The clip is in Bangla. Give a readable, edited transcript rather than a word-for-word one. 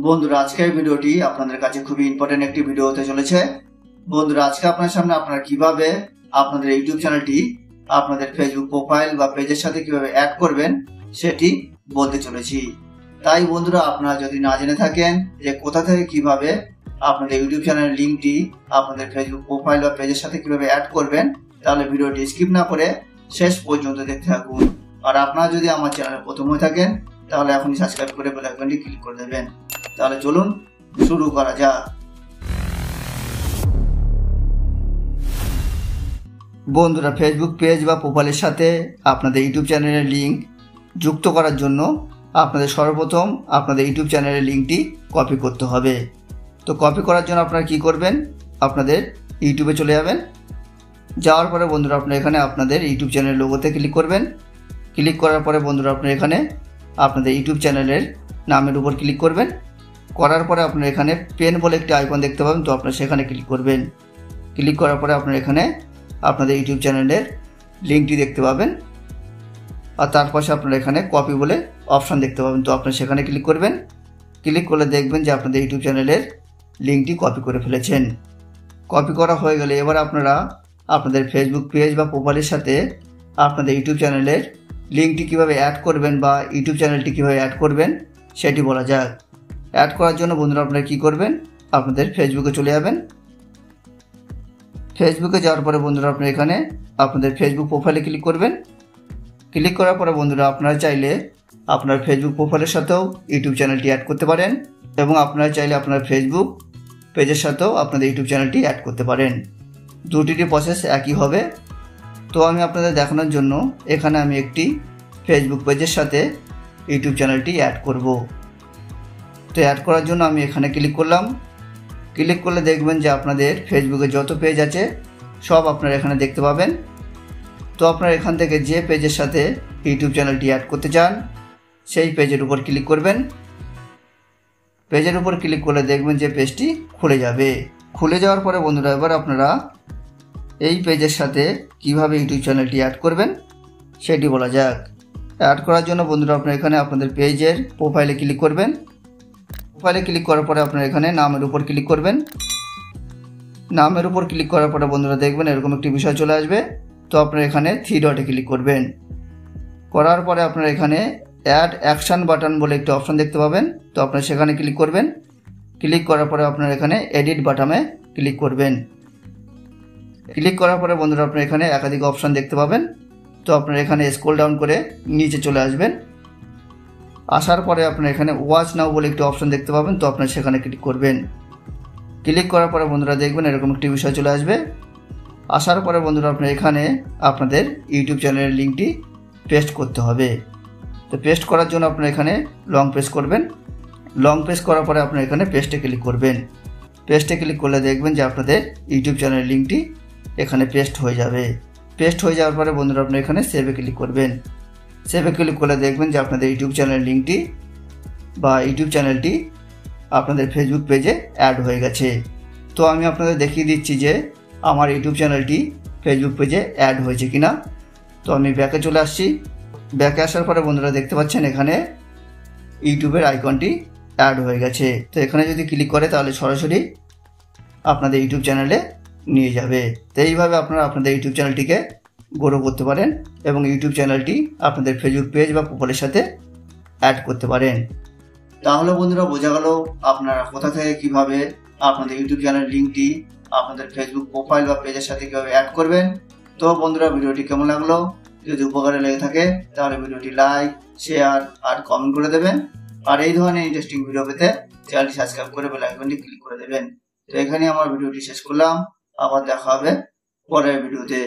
বন্ধুরা, আজকের ভিডিওটি আপনাদের কাছে খুবই ইম্পর্টেন্ট একটি ভিডিও হতে চলেছে। বন্ধুরা, আজকে আপনার সামনে আপনারা কিভাবে আপনাদের ইউটিউব চ্যানেলটি আপনাদের ফেসবুক প্রোফাইল বা পেজের সাথে কিভাবে অ্যাড করবেন সেটি বলতে চলেছি। তাই বন্ধুরা, আপনারা যদি না জেনে থাকেন যে কোথা থেকে কিভাবে আপনাদের ইউটিউব চ্যানেলের লিঙ্কটি আপনাদের ফেসবুক প্রোফাইল বা পেজের সাথে কিভাবে অ্যাড করবেন, তাহলে ভিডিওটি স্কিপ না করে শেষ পর্যন্ত দেখতে থাকুন। আর আপনারা যদি আমার চ্যানেলে প্রথম হয়ে থাকেন তাহলে এখনই সাবস্ক্রাইব করে বেল আইকনটি ক্লিক করে দেবেন। তাহলে চলুন শুরু করা যাক। বন্ধুরা, ফেসবুক পেজ বা প্রোফাইলের সাথে আপনাদের ইউটিউব চ্যানেলের লিঙ্ক যুক্ত করার জন্য আপনাদের সর্বপ্রথম আপনাদের ইউটিউব চ্যানেলের লিঙ্কটি কপি করতে হবে। তো কপি করার জন্য আপনারা কি করবেন, আপনাদের ইউটিউবে চলে যাবেন। যাওয়ার পরে বন্ধুরা আপনারা এখানে আপনাদের ইউটিউব চ্যানেলের লোগোতে ক্লিক করবেন। ক্লিক করার পরে বন্ধুরা আপনারা এখানে আপনাদের ইউটিউব চ্যানেলের নামের উপর ক্লিক করবেন। করার পরে আপনারা এখানে পেন বলে একটি আইকন দেখতে পাবেন, তো আপনারা সেখানে ক্লিক করবেন। ক্লিক করার পরে আপনারা এখানে আপনাদের ইউটিউব চ্যানেলের লিঙ্কটি দেখতে পাবেন, আর তার পাশে আপনারা এখানে কপি বলে অপশান দেখতে পাবেন, তো আপনারা সেখানে ক্লিক করবেন। ক্লিক করলে দেখবেন যে আপনাদের ইউটিউব চ্যানেলের লিঙ্কটি কপি করে ফেলেছেন। কপি করা হয়ে গেলে এবার আপনারা আপনাদের ফেসবুক পেজ বা প্রোফাইলের সাথে আপনাদের ইউটিউব চ্যানেলের লিঙ্কটি কীভাবে অ্যাড করবেন বা ইউটিউব চ্যানেলটি কীভাবে অ্যাড করবেন সেটি বলা যাক। অ্যাড করার জন্য বন্ধুরা আপনারা কী করবেন, আপনাদের ফেসবুকে চলে যাবেন। ফেসবুকে যাওয়ার পরে বন্ধুরা আপনারা এখানে আপনাদের ফেসবুক প্রোফাইলে ক্লিক করবেন। ক্লিক করার পরে বন্ধুরা আপনারা চাইলে আপনার ফেসবুক প্রোফাইলের সাথেও ইউটিউব চ্যানেলটি অ্যাড করতে পারেন, এবং আপনারা চাইলে আপনার ফেসবুক পেজের সাথেও আপনাদের ইউটিউব চ্যানেলটি অ্যাড করতে পারেন। দুটিরই প্রসেস একই হবে। তো আমি আপনাদের দেখানোর জন্য এখানে আমি একটি ফেসবুক পেজের সাথে ইউটিউব চ্যানেলটি অ্যাড করব। তো অ্যাড করার জন্য আমি এখানে ক্লিক করলাম। ক্লিক করলে দেখবেন যে আপনাদের ফেসবুকে যত পেজ আছে সব আপনারা এখানে দেখতে পাবেন। তো আপনারা এখান থেকে যে পেজের সাথে ইউটিউব চ্যানেলটি অ্যাড করতে চান সেই পেজের উপর ক্লিক করবেন। পেজের উপর ক্লিক করলে দেখবেন যে পেজটি খুলে যাবে। খুলে যাওয়ার পরে বন্ধুরা এবার আপনারা এই পেজের সাথে কিভাবে ইউটিউব চ্যানেলটি অ্যাড করবেন সেটি বলা যাক। অ্যাড করার জন্য বন্ধুরা আপনারা এখানে আপনাদের পেজের প্রোফাইলে ক্লিক করবেন। প্রোফাইলে ক্লিক করার পরে আপনারা এখানে নামের উপর ক্লিক করবেন। নামের উপর ক্লিক করার পরে বন্ধুরা দেখবেন এরকম একটি বিষয় চলে আসবে। তো আপনারা এখানে 3 ডটে ক্লিক করবেন। করার পরে আপনারা এখানে অ্যাড অ্যাকশন বাটন বলে একটি অপশন দেখতে পাবেন, তো আপনারা সেখানে ক্লিক করবেন। ক্লিক করার পরে আপনারা এখানে এডিট বাটনে ক্লিক করবেন। ক্লিক করার পরে বন্ধুরা আপনারা এখানে একাধিক অপশন দেখতে পাবেন, তো আপনারা এখানে স্ক্রল ডাউন করে নিচে চলে আসবেন। আসার পরে আপনারা এখানে ওয়াচ নাও বলে একটি অপশন দেখতে পাবেন, তো আপনারা সেখানে ক্লিক করবেন। ক্লিক করার পরে বন্ধুরা দেখবেন এরকম একটি বিষয় চলে আসবে। আসার পরে বন্ধুরা আপনারা এখানে আপনাদের ইউটিউব চ্যানেলের লিঙ্কটি পেস্ট করতে হবে। তো পেস্ট করার জন্য আপনারা এখানে লং প্রেস করবেন। লং প্রেস করার পরে আপনারা এখানে পেস্টে ক্লিক করবেন। পেস্টে ক্লিক করলে দেখবেন যে আপনাদের ইউটিউব চ্যানেলের লিঙ্কটি এখানে পেস্ট হয়ে যাবে। পেস্ট হয়ে যাওয়ার পরে বন্ধুরা আপনারা এখানে সেভে ক্লিক করবেন। সেভে ক্লিক করলে দেখবেন যে আপনাদের ইউটিউব চ্যানেলের লিঙ্কটি বা ইউটিউব চ্যানেলটি আপনাদের ফেসবুক পেজে অ্যাড হয়ে গেছে। তো আমি আপনাদের দেখিয়ে দিচ্ছি যে আমার ইউটিউব চ্যানেলটি ফেসবুক পেজে অ্যাড হয়েছে কিনা। তো আমি ব্যাকে চলে আসছি। ব্যাকে আসার পরে বন্ধুরা দেখতে পাচ্ছেন এখানে ইউটিউবের আইকনটি অ্যাড হয়ে গেছে। তো এখানে যদি ক্লিক করে তাহলে সরাসরি আপনাদের ইউটিউব চ্যানেলে নিয়ে যাবে। তো এইভাবে আপনারা আপনাদের ইউটিউব চ্যানেলটিকে গ্রো করতে পারেন এবং ইউটিউব চ্যানেলটি আপনাদের ফেসবুক পেজ বা প্রোফাইলের সাথে অ্যাড করতে পারেন। তাহলে বন্ধুরা বোঝা গেল আপনারা কোথা থেকে কিভাবে আপনাদের ইউটিউব চ্যানেলের লিঙ্কটি আপনাদের ফেসবুক প্রোফাইল বা পেজের সাথে কিভাবে অ্যাড করবেন। তো বন্ধুরা, ভিডিওটি কেমন লাগলো? যদি উপকারে লেগে থাকে তাহলে ভিডিওটি লাইক, শেয়ার আর কমেন্ট করে দেবেন। আর এই ধরনের ইন্টারেস্টিং ভিডিও পেতে চ্যানেলটি সাবস্ক্রাইব করে বেল আইকনটি ক্লিক করে দেবেন। তো এখানে আমার ভিডিওটি শেষ করলাম। আবার দেখা হবে পরের ভিডিওতে।